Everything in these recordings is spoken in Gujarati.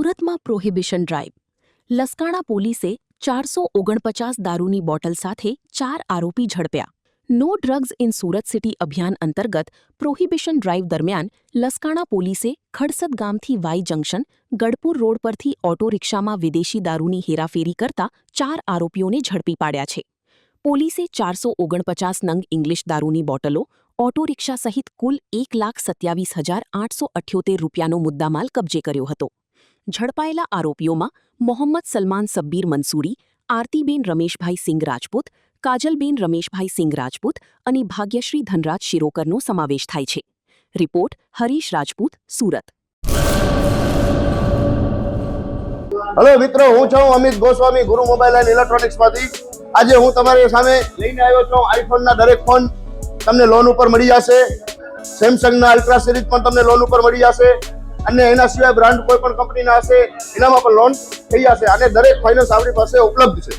સુરતમાં પ્રોહિબિશન ડ્રાઈવ. લસકાણા પોલીસે 449 દારૂની બોટલ સાથે 4 આરોપી ઝડપ્યા. No drugs in Surat city અભિયાન અંતર્ગત પ્રોહિબિશન ડ્રાઈવ દરમિયાન લસકાણા પોલીસે ખડસદ ગામથી વાઈ જંકશન, ગઢપુર રોડ પરથી ઓટો રિક્ષામાં વિદેશી દારૂની હેરાફેરી કરતા 4 આરોપીઓને ઝડપી પાડ્યા છે. પોલીસે 449 નંગ ઇંગ્લિશ દારૂની બોટલો, ઓટો રિક્ષા સહિત કુલ 1,27,878 રૂપિયાનો મુદ્દામાલ કબજે કર્યો હતો. ઝડપાયેલા આરોપીઓમાં મોહમ્મદ સલમાન સબ્બીર મંસૂરી, આરતીબેન રમેશભાઈ સિંઘ રાજપૂત, કાજલબેન રમેશભાઈ સિંઘ રાજપૂત અને ભાગ્યશ્રી ધનરાજ શિરોકરનો સમાવેશ થાય છે. રિપોર્ટ હરીશ રાજપૂત, સુરત. હેલો મિત્રો, હું છું અમિત ગોસ્વામી, ગુરુ મોબાઈલ એન્ડ ઇલેક્ટ્રોનિક્સમાંથી. આજે હું તમારી સામે લઈને આવ્યો છું આઈફોનના દરેક ફોન તમને લોન ઉપર મળી જશે. સેમસંગના અલ્ટ્રા સિરીઝ પણ તમને લોન ઉપર મળી જશે અને એના સિવાય બ્રાન્ડ કોઈ પણ કંપનીના હશે એનામાં પણ લોન થઈ જશે અને દરેક ફાઇનાન્સ આપણી પાસે ઉપલબ્ધ છે.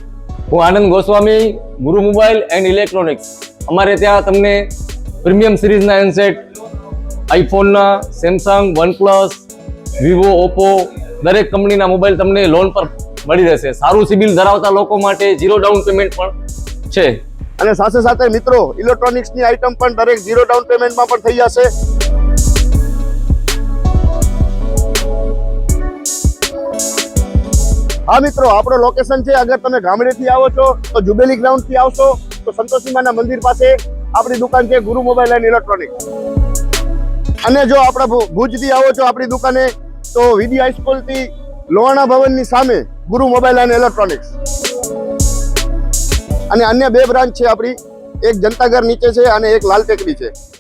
હું આનંદ ગોસ્વામી, ગુરુ મોબાઈલ એન્ડ ઇલેક્ટ્રોનિક્સ. અમારે ત્યાં તમને પ્રીમિયમ સિરીઝના હેન્ડસેટ, આઈફોનના, સેમસંગ, વનપ્લસ, વિવો, ઓપ્પો દરેક કંપનીના મોબાઈલ તમને લોન પર મળી રહેશે. સારું સિબિલ ધરાવતા લોકો માટે 0 ડાઉન પેમેન્ટ પણ છે. અને સાથે સાથે મિત્રો ઇલેક્ટ્રોનિક્સની આઇટમ પણ દરેક 0 ડાઉન પેમેન્ટમાં પણ થઈ જશે. હા મિત્રો, આપણો લોકેશન છે, અગર તમે ગામડેથી આવો છો તો જુબેલી ગ્રાઉન્ડથી આવશો તો સંતોષીમાના મંદિર પાસે આપણી દુકાન છે ગુરુ મોબાઈલ એન્ડ ઇલેક્ટ્રોનિક્સ. અને જો આપણા ભુજથી આવો છો આપણી દુકાને તો વીડી હાઈસ્કૂલથી લોહાણા ભવનની સામે ગુરુ મોબાઈલ એન્ડ ઇલેક્ટ્રોનિક્સ. અને અન્ય 2 બ્રાન્ચ છે આપણી, એક જનતાગર નીચે છે અને એક લાલ ટેકરી છે.